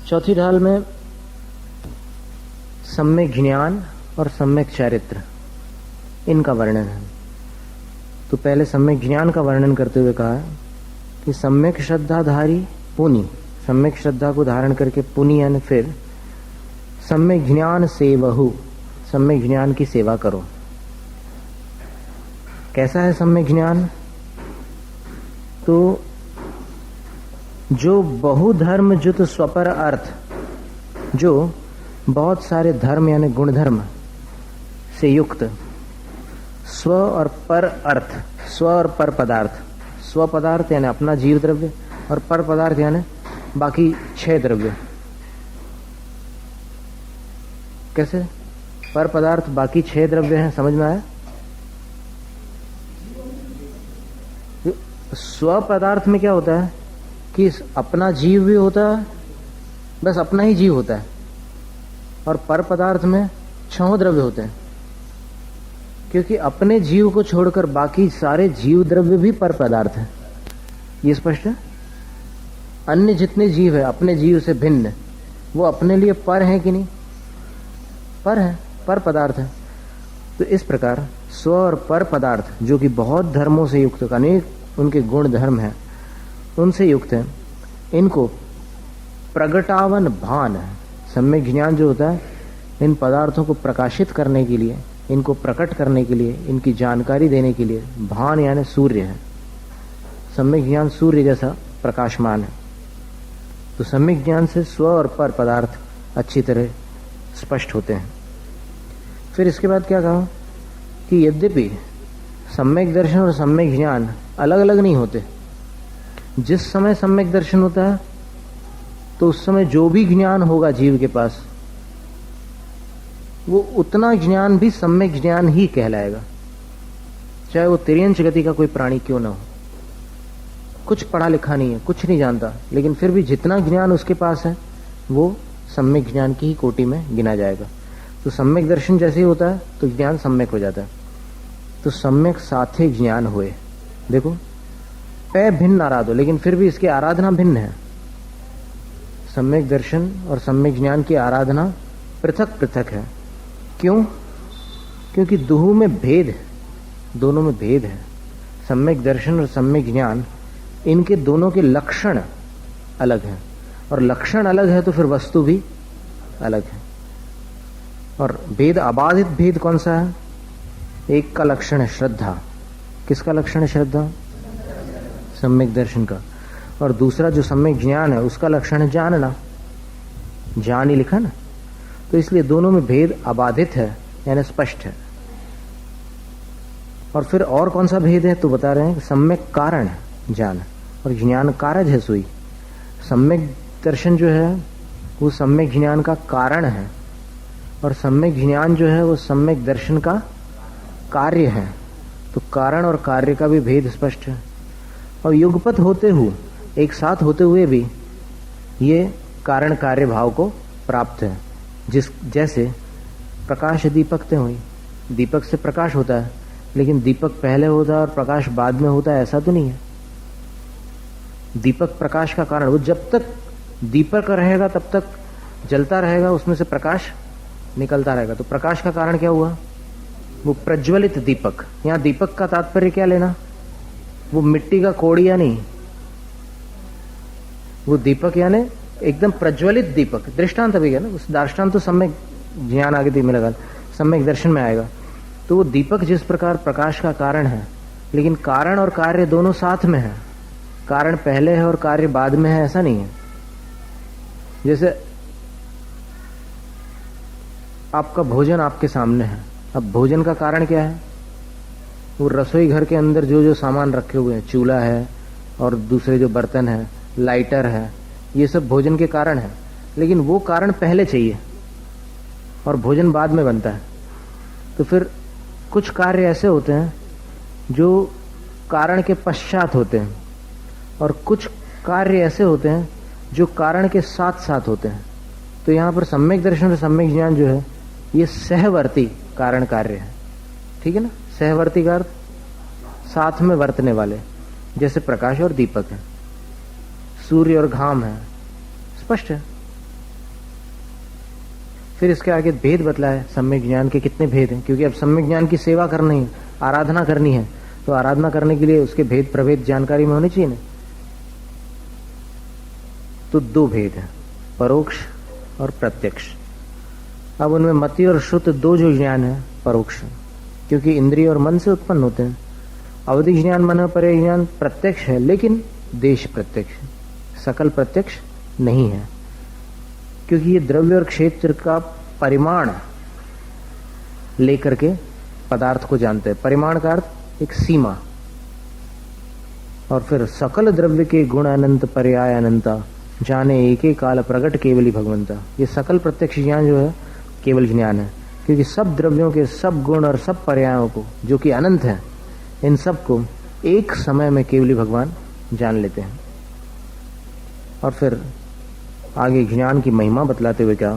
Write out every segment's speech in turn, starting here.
चौथी ढाल में सम्यक ज्ञान और सम्यक चारित्र, इनका वर्णन है। तो पहले सम्यक ज्ञान का वर्णन करते हुए कहा कि सम्यक श्रद्धाधारी पुनि, सम्यक श्रद्धा को धारण करके पुनि यानी फिर सम्यक ज्ञान सेवहु, सम्यक ज्ञान की सेवा करो। कैसा है सम्यक ज्ञान? तो जो बहुधर्म जुत स्वपर अर्थ, जो बहुत सारे धर्म यानी गुण धर्म से युक्त स्व और पर अर्थ, स्व और पर पदार्थ, स्व पदार्थ यानी अपना जीव द्रव्य और पर पदार्थ यानी बाकी 6 द्रव्य। कैसे? पर पदार्थ बाकी 6 द्रव्य हैं, समझ में आया? स्व पदार्थ में क्या होता है कि अपना जीव भी होता है, बस अपना ही जीव होता है, और पर पदार्थ में 6 द्रव्य होते हैं, क्योंकि अपने जीव को छोड़कर बाकी सारे जीव द्रव्य भी पर पदार्थ है। ये स्पष्ट है? अन्य जितने जीव है अपने जीव से भिन्न, वो अपने लिए पर है कि नहीं? पर है, पर पदार्थ है। तो इस प्रकार स्व और पर पदार्थ जो कि बहुत धर्मों से युक्त, अनेक उनके गुण धर्म हैं, उनसे युक्त है, इनको प्रगटावन भान, सम्यक ज्ञान जो होता है इन पदार्थों को प्रकाशित करने के लिए, इनको प्रकट करने के लिए, इनकी जानकारी देने के लिए, भान यानी सूर्य है। सम्यक ज्ञान सूर्य जैसा प्रकाशमान है। तो सम्यक ज्ञान से स्व और पर पदार्थ अच्छी तरह स्पष्ट होते हैं। फिर इसके बाद क्या कहा कि यद्यपि सम्यक दर्शन और सम्यक ज्ञान अलग अलग नहीं होते। जिस समय सम्यक दर्शन होता है तो उस समय जो भी ज्ञान होगा जीव के पास, वो उतना ज्ञान भी सम्यक ज्ञान ही कहलाएगा, चाहे वो तिर्यंच गति का कोई प्राणी क्यों ना हो, कुछ पढ़ा लिखा नहीं है, कुछ नहीं जानता, लेकिन फिर भी जितना ज्ञान उसके पास है वो सम्यक ज्ञान की ही कोटि में गिना जाएगा। तो सम्यक दर्शन जैसे ही होता है तो ज्ञान सम्यक हो जाता है। तो सम्यक साथे ज्ञान हुए। देखो, पै भिन्न आराधो, लेकिन फिर भी इसकी आराधना भिन्न है। सम्यक दर्शन और सम्यक ज्ञान की आराधना पृथक पृथक है। क्यों? क्योंकि दोनों में भेद है, दोनों में भेद है। सम्यक दर्शन और सम्यक ज्ञान, इनके दोनों के लक्षण अलग हैं, और लक्षण अलग है तो फिर वस्तु भी अलग है। और भेद, अबाधित भेद कौन सा है? एक का लक्षण है श्रद्धा। किसका लक्षण है श्रद्धा? सम्यक दर्शन का। और दूसरा जो सम्यक ज्ञान है उसका लक्षण है जानना। ज्ञान ही लिखा ना, तो इसलिए दोनों में भेद अबाधित है, यानी स्पष्ट है। और फिर और कौन सा भेद है तो बता रहे हैं, सम्यक कारण ज्ञान और ज्ञान कारज है सोई। सम्यक दर्शन जो है वो सम्यक ज्ञान का कारण है, और सम्यक ज्ञान जो है वो सम्यक दर्शन का कार्य है। तो कारण और कार्य का भी भेद स्पष्ट है। और युगपत होते हुए, एक साथ होते हुए भी ये कारण कार्य भाव को प्राप्त है। जैसे प्रकाश दीपक ते हुई, दीपक से प्रकाश होता है, लेकिन दीपक पहले होता है और प्रकाश बाद में होता है, ऐसा तो नहीं है। दीपक प्रकाश का कारण, वो जब तक दीपक रहेगा तब तक जलता रहेगा, उसमें से प्रकाश निकलता रहेगा। तो प्रकाश का कारण क्या हुआ? वो प्रज्वलित दीपक। यहां दीपक का तात्पर्य क्या लेना? वो मिट्टी का कोड़िया नहीं, वो दीपक यानी एकदम प्रज्वलित दीपक। दृष्टांत अभी है ना, उस दृष्टांत तो सम्यक ज्ञान आगे मिलेगा, सम्यक दर्शन में आएगा। तो वो दीपक जिस प्रकार प्रकाश का कारण है, लेकिन कारण और कार्य दोनों साथ में है। कारण पहले है और कार्य बाद में है, ऐसा नहीं है। जैसे आपका भोजन आपके सामने है, अब भोजन का कारण क्या है? वो रसोई घर के अंदर जो जो सामान रखे हुए हैं, चूल्हा है और दूसरे जो बर्तन है, लाइटर है, ये सब भोजन के कारण है। लेकिन वो कारण पहले चाहिए और भोजन बाद में बनता है। तो फिर कुछ कार्य ऐसे होते हैं जो कारण के पश्चात होते हैं, और कुछ कार्य ऐसे होते हैं जो कारण के साथ साथ होते हैं। तो यहाँ पर सम्यक दर्शन और सम्यक ज्ञान जो है ये सहवर्ती कारण कार्य है। ठीक है ना? सहवर्ती का अर्थ साथ में वर्तने वाले, जैसे प्रकाश और दीपक है, सूर्य और घाम है, स्पष्ट है। फिर इसके आगे भेद बतलाए, सम्यक ज्ञान के कितने भेद हैं, क्योंकि अब सम्यक ज्ञान की सेवा करनी है, आराधना करनी है, तो आराधना करने के लिए उसके भेद प्रभेद जानकारी में होनी चाहिए ना। तो दो भेद हैं, परोक्ष और प्रत्यक्ष। अब उनमें मति और श्रुत दो जो ज्ञान है परोक्ष, क्योंकि इंद्रिय और मन से उत्पन्न होते हैं। अवधि ज्ञान मन परे ज्ञान प्रत्यक्ष है, लेकिन देश प्रत्यक्ष, सकल प्रत्यक्ष नहीं है, क्योंकि ये द्रव्य और क्षेत्र का परिमाण लेकर के पदार्थ को जानते हैं। परिमाण का अर्थ एक सीमा, और फिर सकल द्रव्य के गुण अनंत पर्याय अनंता, जाने एक एक काल प्रगट केवली भगवंता। ये सकल प्रत्यक्ष ज्ञान जो है केवल ज्ञान है, क्योंकि सब द्रव्यों के सब गुण और सब पर्यायों को जो कि अनंत है, इन सब को एक समय में केवली भगवान जान लेते हैं। और फिर आगे ज्ञान की महिमा बतलाते हुए क्या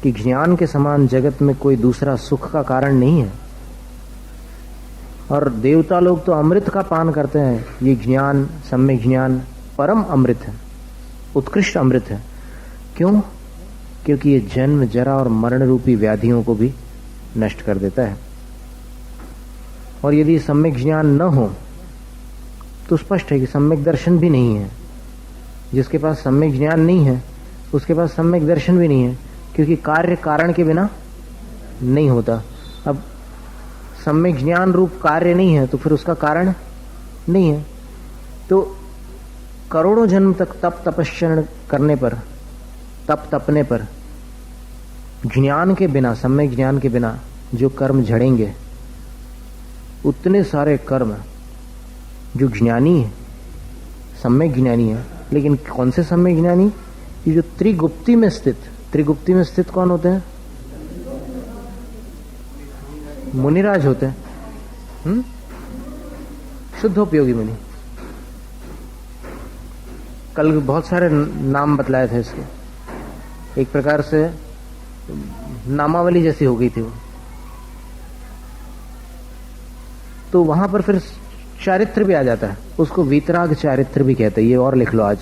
कि ज्ञान के समान जगत में कोई दूसरा सुख का कारण नहीं है। और देवता लोग तो अमृत का पान करते हैं, ये ज्ञान, सम्यक ज्ञान परम अमृत है, उत्कृष्ट अमृत है। क्यों? क्योंकि ये जन्म जरा और मरण रूपी व्याधियों को भी नष्ट कर देता है। और यदि सम्यक ज्ञान न हो तो स्पष्ट है कि सम्यक दर्शन भी नहीं है। जिसके पास सम्यक ज्ञान नहीं है उसके पास सम्यक दर्शन भी नहीं है, क्योंकि कार्य कारण के बिना नहीं होता। अब सम्यक ज्ञान रूप कार्य नहीं है तो फिर उसका कारण नहीं है। तो करोड़ों जन्म तक तप तपस्या करने पर, तप तपने पर, ज्ञान के बिना, सम्यक ज्ञान के बिना जो कर्म झड़ेंगे, उतने सारे कर्म जो ज्ञानी है, सम्यक ज्ञानी है, लेकिन कौन से सम्यक ज्ञानी? ये जो त्रिगुप्ती में स्थित, त्रिगुप्ती में स्थित कौन होते हैं? मुनिराज होते हैं, शुद्धोपयोगी मुनि। कल बहुत सारे नाम बतलाए थे इसके, एक प्रकार से नामावली जैसी हो गई थी वो। तो वहां पर फिर चारित्र भी आ जाता है, उसको वीतराग चारित्र भी कहते हैं। ये और लिख लो, आज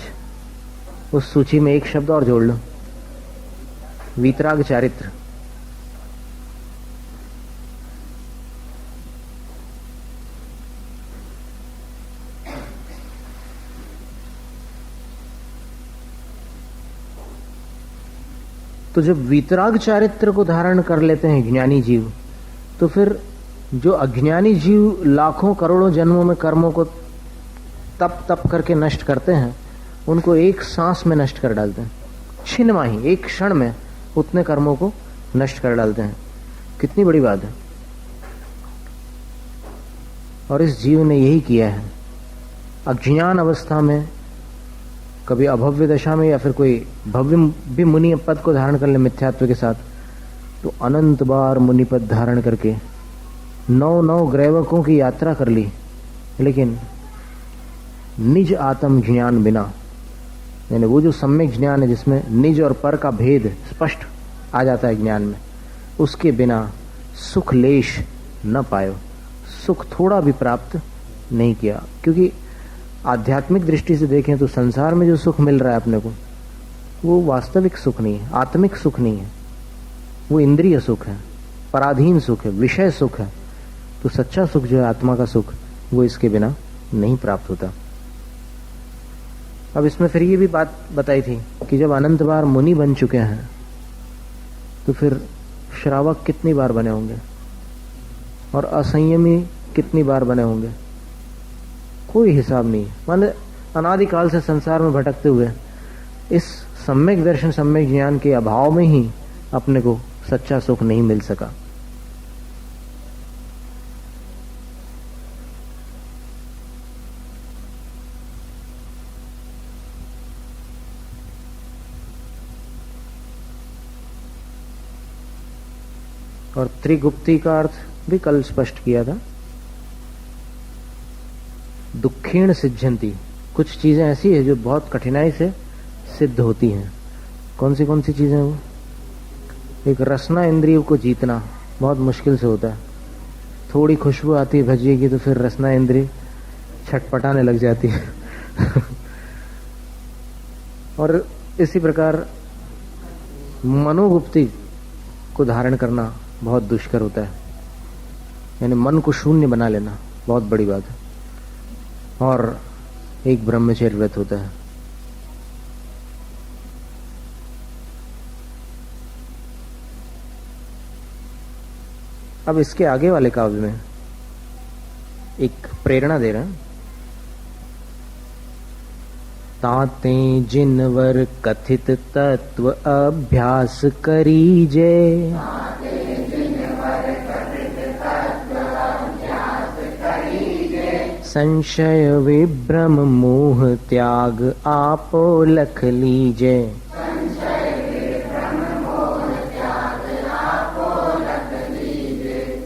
उस सूची में एक शब्द और जोड़ लो, वीतराग चारित्र। तो जब वीतराग चारित्र को धारण कर लेते हैं ज्ञानी जीव, तो फिर जो अज्ञानी जीव लाखों करोड़ों जन्मों में कर्मों को तप तप करके नष्ट करते हैं, उनको एक सांस में नष्ट कर डालते हैं, छिन्नमाही, एक क्षण में उतने कर्मों को नष्ट कर डालते हैं। कितनी बड़ी बात है। और इस जीव ने यही किया है। अज्ञान अवस्था में, कभी अभव्य दशा में, या फिर कोई भव्य भी मुनि पद को धारण कर ले मिथ्यात्व के साथ, तो अनंत बार मुनि पद धारण करके 9 ग्रैवकों की यात्रा कर ली, लेकिन निज आत्म ज्ञान बिना, यानी वो जो सम्यक ज्ञान है जिसमें निज और पर का भेद स्पष्ट आ जाता है ज्ञान में, उसके बिना सुख लेश न पायो, सुख थोड़ा भी प्राप्त नहीं किया। क्योंकि आध्यात्मिक दृष्टि से देखें तो संसार में जो सुख मिल रहा है अपने को, वो वास्तविक सुख नहीं है, आत्मिक सुख नहीं है, वो इंद्रिय सुख है, पराधीन सुख है, विषय सुख है। तो सच्चा सुख जो है, आत्मा का सुख, वो इसके बिना नहीं प्राप्त होता। अब इसमें फिर ये भी बात बताई थी कि जब अनंत बार मुनि बन चुके हैं तो फिर श्रावक कितनी बार बने होंगे और असंयमी कितनी बार बने होंगे, कोई हिसाब नहीं। माने अनादिकाल से संसार में भटकते हुए इस सम्यक दर्शन, सम्यक ज्ञान के अभाव में ही अपने को सच्चा सुख नहीं मिल सका। और त्रिगुप्ती का अर्थ भी कल स्पष्ट किया था। दुखीण सिद्धंती, कुछ चीजें ऐसी है जो बहुत कठिनाई से सिद्ध होती हैं। कौन सी चीजें वो? एक रसना इंद्रियों को जीतना बहुत मुश्किल से होता है। थोड़ी खुशबू आती है भजिए की तो फिर रसना इंद्रिय छटपटाने लग जाती है और इसी प्रकार मनोगुप्ती को धारण करना बहुत दुष्कर होता है, यानी मन को शून्य बना लेना बहुत बड़ी बात है, और एक ब्रह्मचर्य व्रत होता है। अब इसके आगे वाले काव्य में एक प्रेरणा दे रहे हैं। ताते जिनवर कथित तत्व अभ्यास करीजे, संशय विभ्रम मोह त्याग आपो लख लीजे।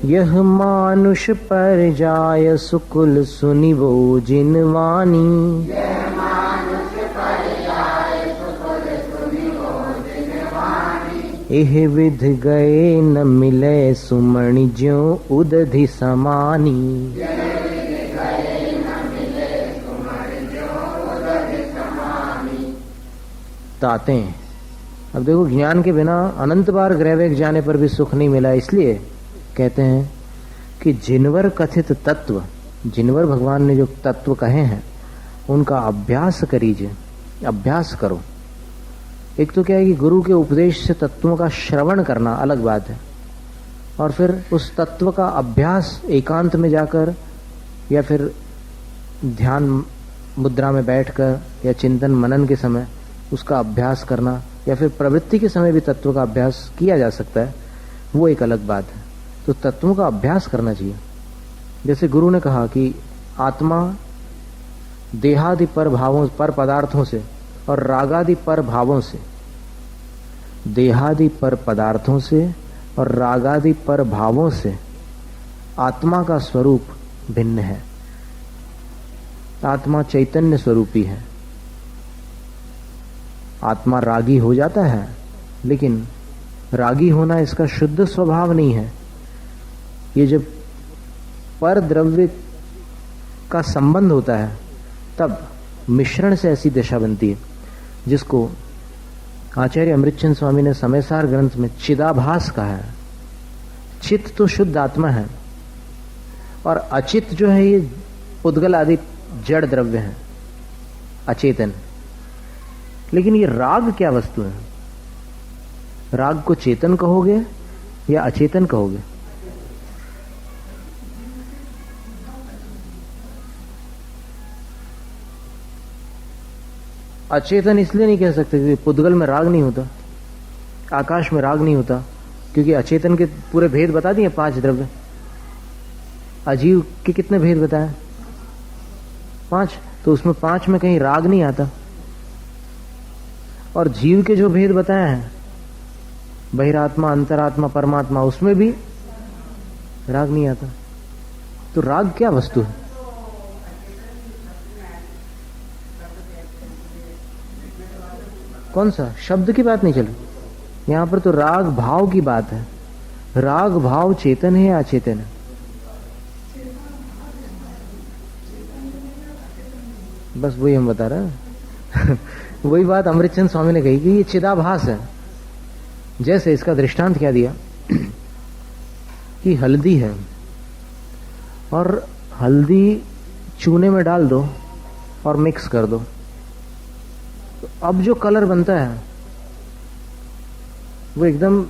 यह मानुष पर जाय सुकुल सुनिवो जिनवानी, एह विध गए न मिले सुमणि ज्यों उदधि समानी। ताते, अब देखो ज्ञान के बिना अनंत बार ग्रहवेग जाने पर भी सुख नहीं मिला, इसलिए कहते हैं कि जिनवर कथित तत्व, जिनवर भगवान ने जो तत्व कहे हैं उनका अभ्यास करीजिए, अभ्यास करो। एक तो क्या है कि गुरु के उपदेश से तत्वों का श्रवण करना अलग बात है, और फिर उस तत्व का अभ्यास एकांत में जाकर या फिर ध्यान मुद्रा में बैठकर या चिंतन मनन के समय उसका अभ्यास करना, या फिर प्रवृत्ति के समय भी तत्व का अभ्यास किया जा सकता है, वो एक अलग बात है। तो तत्वों का अभ्यास करना चाहिए। जैसे गुरु ने कहा कि आत्मा देहादि पर भावों, पर पदार्थों से और रागादि पर भावों से, देहादि पर पदार्थों से और रागादि पर भावों से आत्मा का स्वरूप भिन्न है। आत्मा चैतन्य स्वरूपी है। आत्मा रागी हो जाता है, लेकिन रागी होना इसका शुद्ध स्वभाव नहीं है। ये जब पर द्रव्य का संबंध होता है तब मिश्रण से ऐसी दशा बनती है, जिसको आचार्य अमृतचंद स्वामी ने समयसार ग्रंथ में चिदाभास कहा है। चित्त तो शुद्ध आत्मा है, और अचित जो है ये उद्गल आदि जड़ द्रव्य है, अचेतन। लेकिन ये राग क्या वस्तु है? राग को चेतन कहोगे या अचेतन कहोगे? अचेतन इसलिए नहीं कह सकते क्योंकि पुद्गल में राग नहीं होता, आकाश में राग नहीं होता, क्योंकि अचेतन के पूरे भेद बता दिए 5 द्रव्य। अजीव के कितने भेद बताए? 5। तो उसमें 5 में कहीं राग नहीं आता। और जीव के जो भेद बताए हैं, बहिरात्मा, अंतरात्मा, परमात्मा, उसमें भी राग नहीं आता। तो राग क्या वस्तु है? कौन सा? शब्द की बात नहीं चल रही यहां पर, तो राग भाव की बात है। राग भाव चेतन है या अचेतन है? बस वही हम बता रहे हैं। वही बात अमृतचंद स्वामी ने कही कि ये चिदाभास है। जैसे इसका दृष्टांत क्या दिया कि हल्दी है, और हल्दी चूने में डाल दो और मिक्स कर दो, तो अब जो कलर बनता है वो एकदम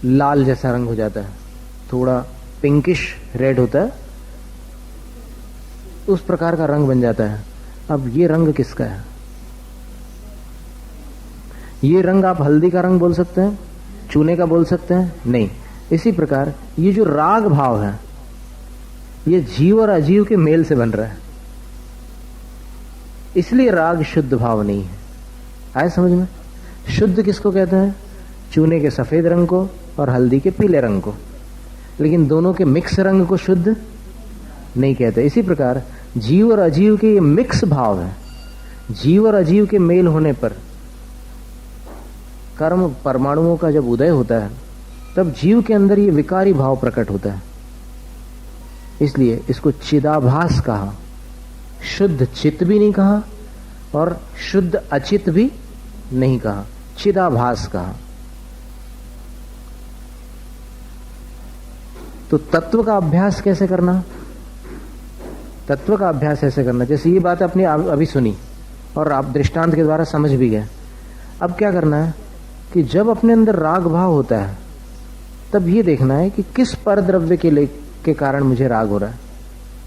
लाल जैसा रंग हो जाता है, थोड़ा पिंकिश रेड होता है, उस प्रकार का रंग बन जाता है। अब ये रंग किसका है? ये रंग आप हल्दी का रंग बोल सकते हैं, चूने का बोल सकते हैं? नहीं। इसी प्रकार ये जो राग भाव है, ये जीव और अजीव के मेल से बन रहा है, इसलिए राग शुद्ध भाव नहीं है। आए समझ में? शुद्ध किसको कहते हैं? चूने के सफेद रंग को और हल्दी के पीले रंग को, लेकिन दोनों के मिक्स रंग को शुद्ध नहीं कहते। इसी प्रकार जीव और अजीव के ये मिक्स भाव है। जीव और अजीव के मेल होने पर कर्म परमाणुओं का जब उदय होता है, तब जीव के अंदर ये विकारी भाव प्रकट होता है। इसलिए इसको चिदाभास कहा। शुद्ध चित्त भी नहीं कहा और शुद्ध अचित भी नहीं कहा, चिदाभास कहा। तो तत्व का अभ्यास कैसे करना? तत्व का अभ्यास ऐसे करना, जैसे ये बात अपनी अभी सुनी और आप दृष्टांत के द्वारा समझ भी गए। अब क्या करना है कि जब अपने अंदर राग भाव होता है तब ये देखना है कि किस पर द्रव्य के कारण मुझे राग हो रहा है।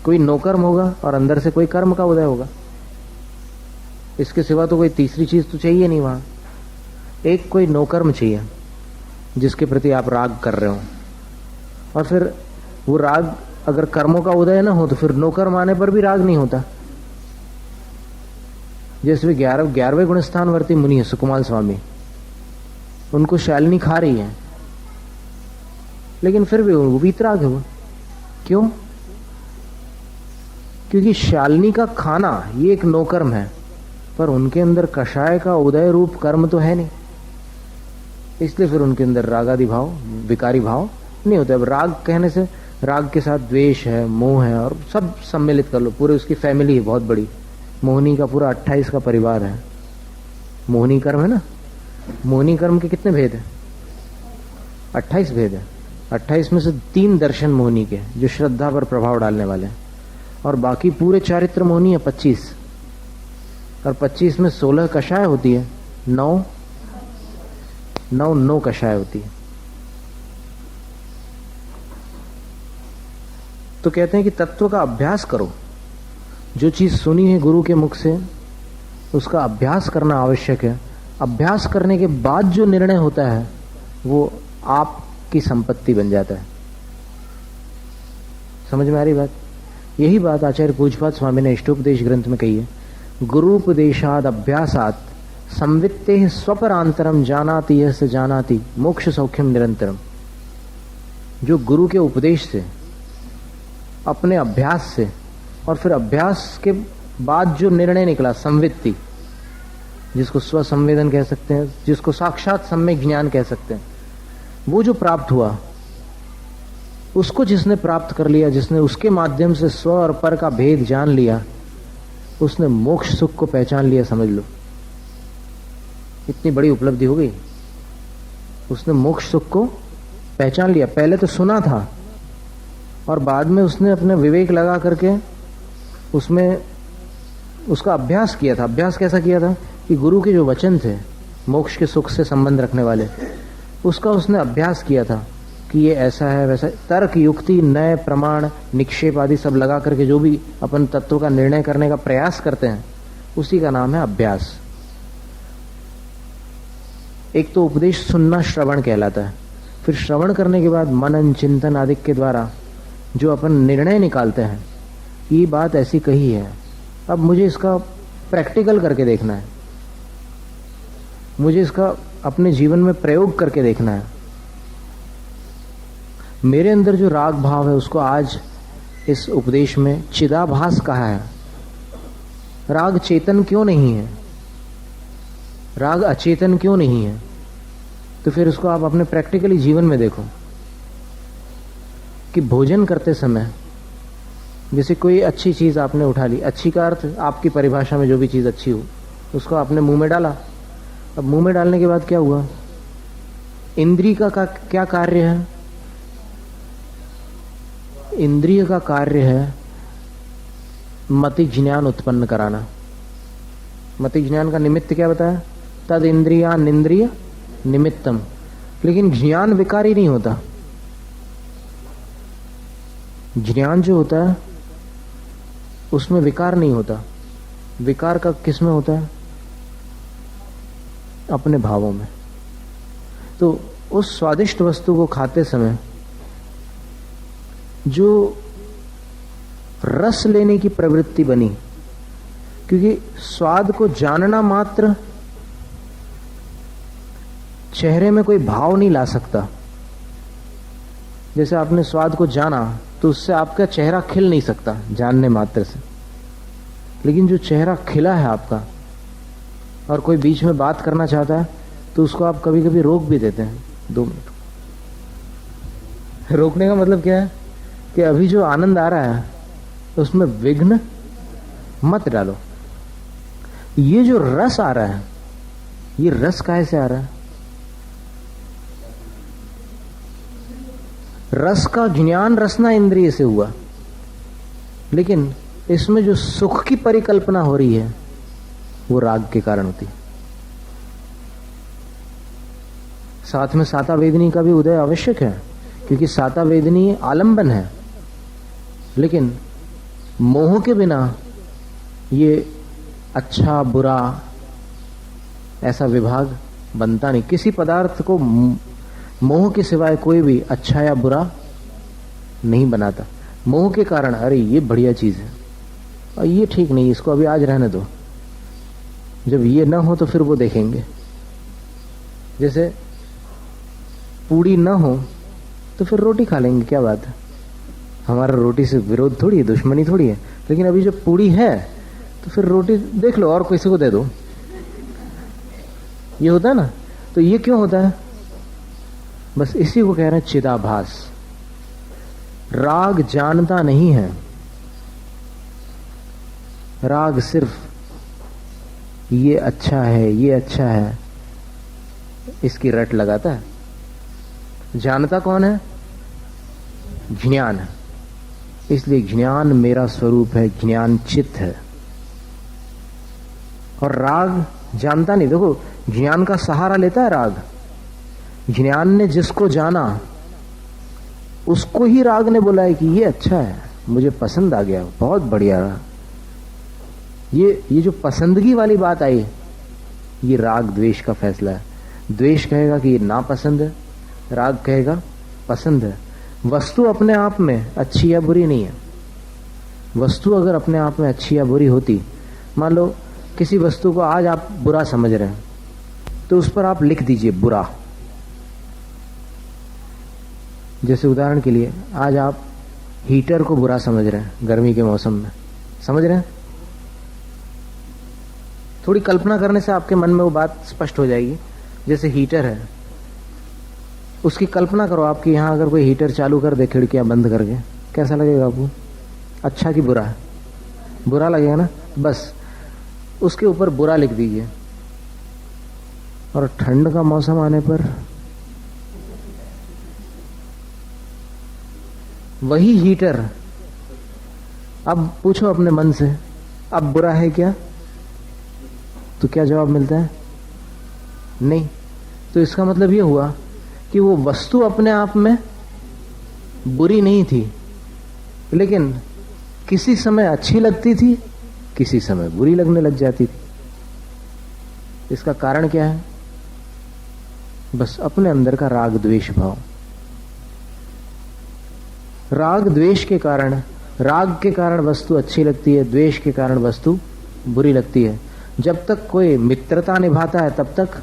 कोई नौकर्म होगा और अंदर से कोई कर्म का उदय होगा, इसके सिवा तो कोई तीसरी चीज तो चाहिए नहीं। वहां एक कोई नौकर्म चाहिए जिसके प्रति आप राग कर रहे हो, और फिर वो राग अगर कर्मों का उदय ना हो तो फिर नौकर्म आने पर भी राग नहीं होता। जैसे 11वें गुण स्थानवर्ती मुनि है सुकुमाल स्वामी, उनको शालिनी खा रही है लेकिन फिर भी वो वीतराग है। वो क्यों? क्योंकि शालिनी का खाना ये एक नौकर्म है, पर उनके अंदर कषाय का उदय रूप कर्म तो है नहीं, इसलिए फिर उनके अंदर रागादि भाव, विकारी भाव नहीं होता। अब राग कहने से राग के साथ द्वेष है, मोह है, और सब सम्मिलित कर लो, पूरे उसकी फैमिली है बहुत बड़ी। मोहिनी का पूरा 28 का परिवार है। मोहिनी कर्म है ना, मोहिनी कर्म के कितने भेद है? 28 भेद है। 28 में से 3 दर्शन मोहिनी के जो श्रद्धा पर प्रभाव डालने वाले हैं, और बाकी पूरे चारित्र मोहिनी है 25, और 25 में 16 कषाय होती है, 9 कषाय होती है। तो कहते हैं कि तत्व का अभ्यास करो। जो चीज सुनी है गुरु के मुख से उसका अभ्यास करना आवश्यक है। अभ्यास करने के बाद जो निर्णय होता है वो आपकी संपत्ति बन जाता है। समझ में आ रही बात? यही बात आचार्य पूज्यपाद स्वामी ने इष्टोपदेश ग्रंथ में कही है। गुरुपदेशाद अभ्यासात संवित्ते स्वपरांतरम जानाति यस्य जानाति मोक्ष सौख्यम निरंतरम। जो गुरु के उपदेश से, अपने अभ्यास से, और फिर अभ्यास के बाद जो निर्णय निकला, संवित्ति, जिसको स्वसंवेदन कह सकते हैं, जिसको साक्षात सम्यक ज्ञान कह सकते हैं, वो जो प्राप्त हुआ, उसको जिसने प्राप्त कर लिया, जिसने उसके माध्यम से स्व और पर का भेद जान लिया, उसने मोक्ष सुख को पहचान लिया। समझ लो इतनी बड़ी उपलब्धि हो गई। उसने मोक्ष सुख को पहचान लिया। पहले तो सुना था और बाद में उसने अपने विवेक लगा करके उसमें उसका अभ्यास किया था। अभ्यास कैसा किया था कि गुरु के जो वचन थे मोक्ष के सुख से संबंध रखने वाले, उसका उसने अभ्यास किया था कि ये ऐसा है वैसा। तर्क, युक्ति, नए प्रमाण, निक्षेप आदि सब लगा करके जो भी अपन तत्व का निर्णय करने का प्रयास करते हैं, उसी का नाम है अभ्यास। एक तो उपदेश सुनना श्रवण कहलाता है, फिर श्रवण करने के बाद मनन चिंतन आदि के द्वारा जो अपन निर्णय निकालते हैं, ये बात ऐसी कही है, अब मुझे इसका प्रैक्टिकल करके देखना है, मुझे इसका अपने जीवन में प्रयोग करके देखना है। मेरे अंदर जो राग भाव है उसको आज इस उपदेश में चिदाभास कहा है। राग चेतन क्यों नहीं है? राग अचेतन क्यों नहीं है? तो फिर उसको आप अपने प्रैक्टिकली जीवन में देखो कि भोजन करते समय जैसे कोई अच्छी चीज आपने उठा ली, अच्छी का अर्थ आपकी परिभाषा में जो भी चीज अच्छी हो उसको आपने मुंह में डाला। अब मुंह में डालने के बाद क्या हुआ? इंद्रिय का क्या कार्य है? इंद्रिय का कार्य है मति ज्ञान उत्पन्न कराना। मति ज्ञान का निमित्त क्या बताया? तद इंद्रिया निंद्रिय निमित्तम। लेकिन ज्ञान विकारी नहीं होता। ज्ञान जो होता है उसमें विकार नहीं होता। विकार का किस में होता है? अपने भावों में। तो उस स्वादिष्ट वस्तु को खाते समय जो रस लेने की प्रवृत्ति बनी, क्योंकि स्वाद को जानना मात्र चेहरे में कोई भाव नहीं ला सकता। जैसे आपने स्वाद को जाना तो उससे आपका चेहरा खिल नहीं सकता जानने मात्र से, लेकिन जो चेहरा खिला है आपका और कोई बीच में बात करना चाहता है तो उसको आप कभी कभी रोक भी देते हैं। 2 मिनट रोकने का मतलब क्या है कि अभी जो आनंद आ रहा है उसमें विघ्न मत डालो। ये जो रस आ रहा है, ये रस काहे से आ रहा है? रस का ज्ञान रसना इंद्रिय से हुआ, लेकिन इसमें जो सुख की परिकल्पना हो रही है वो राग के कारण होती है। साथ में साता वेदनी का भी उदय आवश्यक है, क्योंकि साता वेदनी आलंबन है, लेकिन मोह के बिना ये अच्छा बुरा ऐसा विभाग बनता नहीं। किसी पदार्थ को मोह के सिवाय कोई भी अच्छा या बुरा नहीं बनाता। मोह के कारण अरे ये बढ़िया चीज है और ये ठीक नहीं, इसको अभी आज रहने दो, जब ये ना हो तो फिर वो देखेंगे। जैसे पूड़ी ना हो तो फिर रोटी खा लेंगे, क्या बात है, हमारा रोटी से विरोध थोड़ी है, दुश्मनी थोड़ी है। लेकिन अभी जब पूड़ी है तो फिर रोटी देख लो और किसी को दे दो, ये होता है ना। तो ये क्यों होता है? बस इसी को कह रहे हैं चिदाभास। राग जानता नहीं है, राग सिर्फ ये अच्छा है ये अच्छा है इसकी रट लगाता है। जानता कौन है? ज्ञान। इसलिए ज्ञान मेरा स्वरूप है, ज्ञान चित्त है। और राग जानता नहीं। देखो, ज्ञान का सहारा लेता है राग। ज्ञान ने जिसको जाना उसको ही राग ने बोला है कि ये अच्छा है, मुझे पसंद आ गया, बहुत बढ़िया रहा। ये जो पसंदगी वाली बात आई, ये राग द्वेष का फैसला है। द्वेष कहेगा कि ये नापसंद है, राग कहेगा पसंद है। वस्तु अपने आप में अच्छी या बुरी नहीं है। वस्तु अगर अपने आप में अच्छी या बुरी होती, मान लो किसी वस्तु को आज आप बुरा समझ रहे हैं तो उस पर आप लिख दीजिए बुरा। जैसे उदाहरण के लिए आज आप हीटर को बुरा समझ रहे हैं गर्मी के मौसम में, समझ रहे हैं? थोड़ी कल्पना करने से आपके मन में वो बात स्पष्ट हो जाएगी। जैसे हीटर है, उसकी कल्पना करो आपके यहाँ अगर कोई हीटर चालू कर दे खिड़कियां बंद करके, कैसा लगेगा आपको? अच्छा कि बुरा? बुरा लगेगा ना। बस उसके ऊपर बुरा लिख दीजिए। और ठंड का मौसम आने पर वही हीटर, अब पूछो अपने मन से, अब बुरा है क्या? तो क्या जवाब मिलता है? नहीं। तो इसका मतलब यह हुआ कि वो वस्तु अपने आप में बुरी नहीं थी, लेकिन किसी समय अच्छी लगती थी, किसी समय बुरी लगने लग जाती थी। इसका कारण क्या है? बस अपने अंदर का राग द्वेष भाव। राग द्वेष के कारण, राग के कारण वस्तु अच्छी लगती है, द्वेष के कारण वस्तु बुरी लगती है। जब तक कोई मित्रता निभाता है तब तक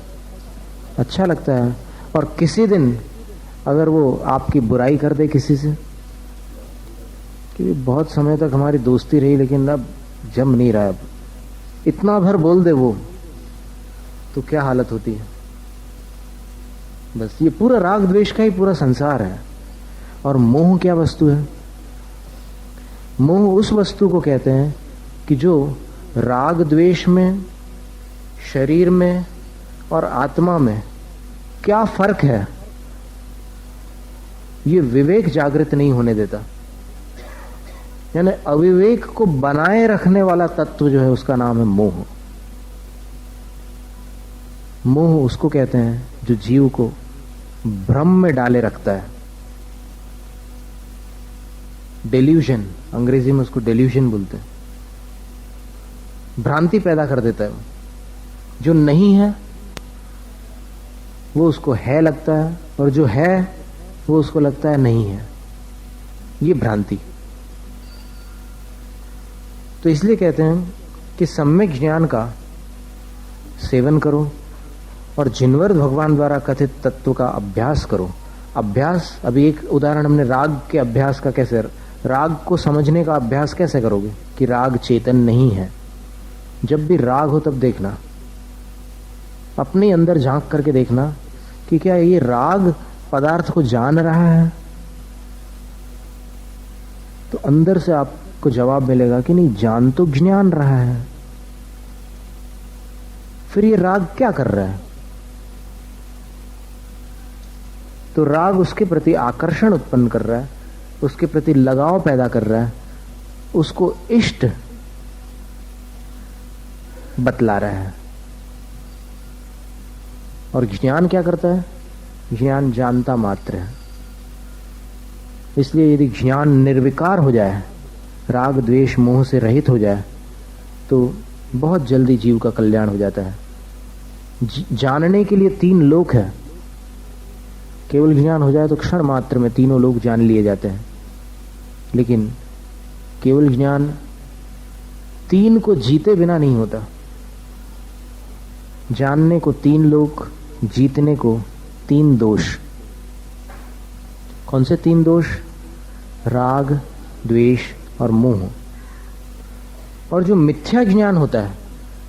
अच्छा लगता है, और किसी दिन अगर वो आपकी बुराई कर दे किसी से, कि बहुत समय तक हमारी दोस्ती रही लेकिन अब जम नहीं रहा, अब इतना भर बोल दे वो, तो क्या हालत होती है। बस ये पूरा राग द्वेष का ही पूरा संसार है। और मोह क्या वस्तु है? मोह उस वस्तु को कहते हैं कि जो राग द्वेष में, शरीर में और आत्मा में क्या फर्क है, ये विवेक जागृत नहीं होने देता। यानी अविवेक को बनाए रखने वाला तत्व जो है उसका नाम है मोह। मोह उसको कहते हैं जो जीव को भ्रम में डाले रखता है। डेल्यूजन, अंग्रेजी में उसको डेल्यूजन बोलते हैं। भ्रांति पैदा कर देता है। जो नहीं है वो उसको है लगता है, और जो है वो उसको लगता है नहीं है। ये भ्रांति। तो इसलिए कहते हैं कि सम्यक ज्ञान का सेवन करो और जिनवर भगवान द्वारा कथित तत्व का अभ्यास करो। अभ्यास, अभी एक उदाहरण हमने राग के अभ्यास का, कैसे राग को समझने का अभ्यास कैसे करोगे कि राग चेतन नहीं है। जब भी राग हो तब देखना, अपने अंदर झांक करके देखना कि क्या ये राग पदार्थ को जान रहा है। तो अंदर से आपको जवाब मिलेगा कि नहीं, जान तो ज्ञान रहा है। फिर ये राग क्या कर रहा है? तो राग उसके प्रति आकर्षण उत्पन्न कर रहा है, उसके प्रति लगाव पैदा कर रहा है, उसको इष्ट बतला रहा है। और ज्ञान क्या करता है? ज्ञान जानता मात्र है। इसलिए यदि ज्ञान निर्विकार हो जाए, राग द्वेष मोह से रहित हो जाए, तो बहुत जल्दी जीव का कल्याण हो जाता है। जानने के लिए 3 लोक है। केवल ज्ञान हो जाए तो क्षण मात्र में तीनों लोग जान लिए जाते हैं, लेकिन केवल ज्ञान 3 को जीते बिना नहीं होता। जानने को 3 लोक, जीतने को 3 दोष। कौन से 3 दोष? राग, द्वेष और मोह। और जो मिथ्या ज्ञान होता है,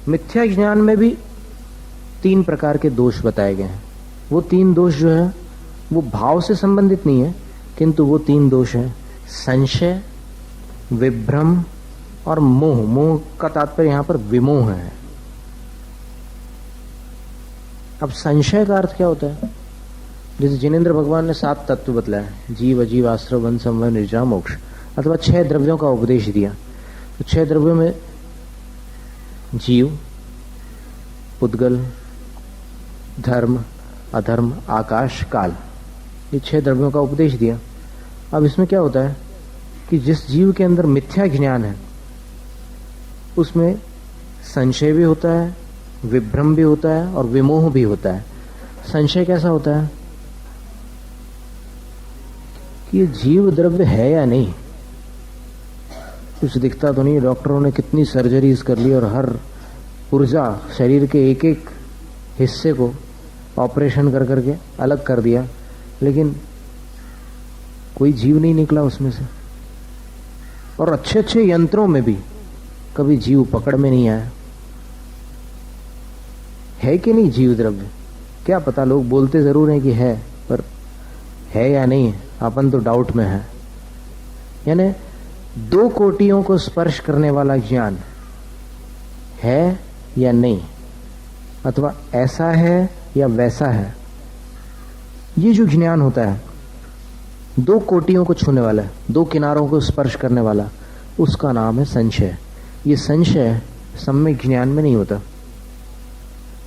मिथ्या ज्ञान में भी 3 प्रकार के दोष बताए गए हैं। वो 3 दोष जो है वो भाव से संबंधित नहीं है, किंतु वो 3 दोष हैं: संशय, विभ्रम और मोह। मोह का तात्पर्य यहां पर विमोह है। अब संशय का अर्थ क्या होता है? जैसे जिनेंद्र भगवान ने 7 तत्व बतलाए, जीव, अजीव, आश्रव, वन, संवर, निर्जरा, मोक्ष, अथवा 6 द्रव्यों का उपदेश दिया। तो 6 द्रव्यों में जीव, पुद्गल, धर्म, अधर्म, आकाश, काल, ये 6 द्रव्यों का उपदेश दिया। अब इसमें क्या होता है कि जिस जीव के अंदर मिथ्या ज्ञान है उसमें संशय भी होता है, विभ्रम भी होता है और विमोह भी होता है। संशय कैसा होता है कि ये जीव द्रव्य है या नहीं, कुछ दिखता तो नहीं। डॉक्टरों ने कितनी सर्जरीज कर ली और हर पुर्जा, शरीर के एक एक हिस्से को ऑपरेशन कर करके अलग कर दिया, लेकिन कोई जीव नहीं निकला उसमें से। और अच्छे अच्छे यंत्रों में भी कभी जीव पकड़ में नहीं आया। है कि नहीं जीव द्रव्य? क्या पता, लोग बोलते जरूर हैं कि है, पर है या नहीं है अपन तो डाउट में है। यानी 2 कोटियों को स्पर्श करने वाला ज्ञान है या नहीं, अथवा ऐसा है या वैसा है, ये जो ज्ञान होता है 2 कोटियों को छूने वाला है, 2 किनारों को स्पर्श करने वाला, उसका नाम है संशय। ये संशय सम्यक ज्ञान में नहीं होता।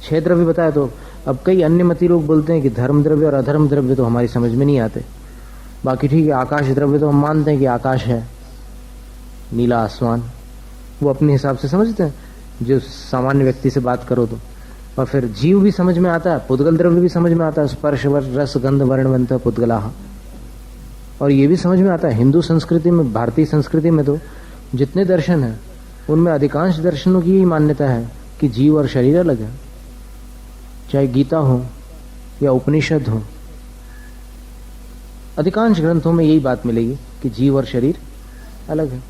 6 द्रव्य बताया, तो अब कई अन्य मती लोग बोलते हैं कि धर्म द्रव्य और अधर्म द्रव्य तो हमारी समझ में नहीं आते। बाकी ठीक है, आकाश द्रव्य तो हम मानते हैं कि आकाश है, नीला आसमान, वो अपने हिसाब से समझते हैं जो सामान्य व्यक्ति से बात करो तो। और फिर जीव भी समझ में आता है, पुद्गल द्रव्य भी समझ में आता है, स्पर्श रस गंध वर्ण बनता पुद्गलाह। और ये भी समझ में आता है, हिंदू संस्कृति में, भारतीय संस्कृति में तो जितने दर्शन हैं उनमें अधिकांश दर्शनों की यही मान्यता है कि जीव और शरीर अलग है। चाहे गीता हो या उपनिषद हो, अधिकांश ग्रंथों में यही बात मिलेगी कि जीव और शरीर अलग है।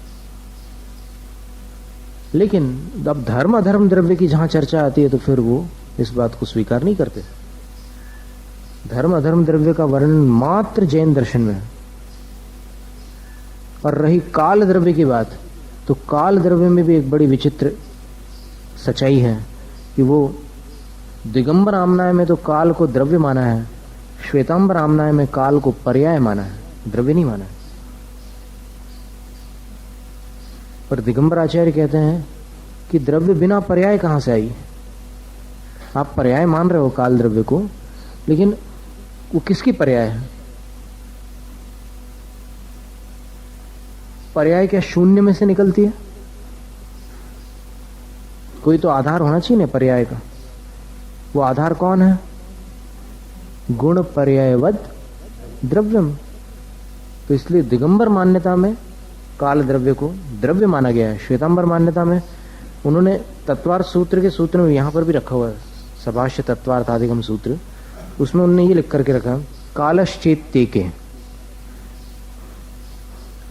लेकिन अब धर्म अधर्म द्रव्य की जहां चर्चा आती है तो फिर वो इस बात को स्वीकार नहीं करते। धर्म अधर्म द्रव्य का वर्णन मात्र जैन दर्शन में है। और रही काल द्रव्य की बात, तो काल द्रव्य में भी एक बड़ी विचित्र सच्चाई है कि वो दिगंबर आमनाय में तो काल को द्रव्य माना है, श्वेतांबर आमनाय में काल को पर्याय माना है, द्रव्य नहीं माना है। पर दिगंबर आचार्य कहते हैं कि द्रव्य बिना पर्याय कहां से आई? आप पर्याय मान रहे हो काल द्रव्य को, लेकिन वो किसकी पर्याय है? पर्याय क्या शून्य में से निकलती है? कोई तो आधार होना चाहिए ना पर्याय का। वो आधार कौन है? गुण पर्यायवद द्रव्यम। तो इसलिए दिगंबर मान्यता में काल द्रव्य को द्रव्य माना गया है। श्वेतांबर मान्यता में उन्होंने तत्वार्थ सूत्र के सूत्र में यहां पर भी रखा हुआ है, सभाष्य तत्वार्थाधिगम सूत्र, उसमें उन्होंने ये लिख करके रखा कालश्चेत्ते के।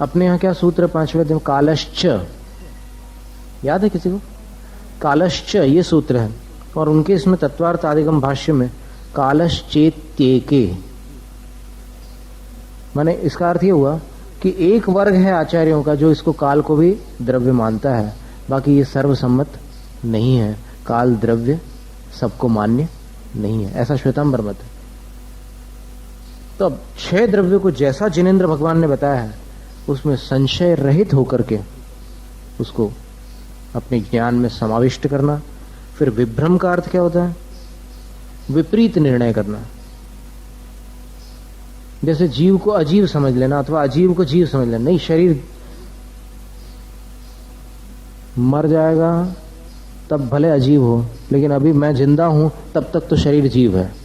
अपने यहां क्या सूत्र है 5वें अध्याय में? कालश्च, याद है किसी को? कालश्च ये सूत्र है। और उनके इसमें तत्वार्थ आदिगम भाष्य में कालश्चेत्येके, माने इसका अर्थ ये हुआ कि एक वर्ग है आचार्यों का जो इसको काल को भी द्रव्य मानता है, बाकी ये सर्वसम्मत नहीं है। काल द्रव्य सबको मान्य नहीं है, ऐसा श्वेतांबर मत है। तो अब 6 द्रव्य को जैसा जिनेन्द्र भगवान ने बताया है उसमें संशय रहित होकर के उसको अपने ज्ञान में समाविष्ट करना। फिर विभ्रम का अर्थ क्या होता है? विपरीत निर्णय करना। जैसे जीव को अजीव समझ लेना अथवा अजीव को जीव समझ लेना। नहीं, शरीर मर जाएगा तब भले अजीब हो, लेकिन अभी मैं जिंदा हूं तब तक तो शरीर जीव है।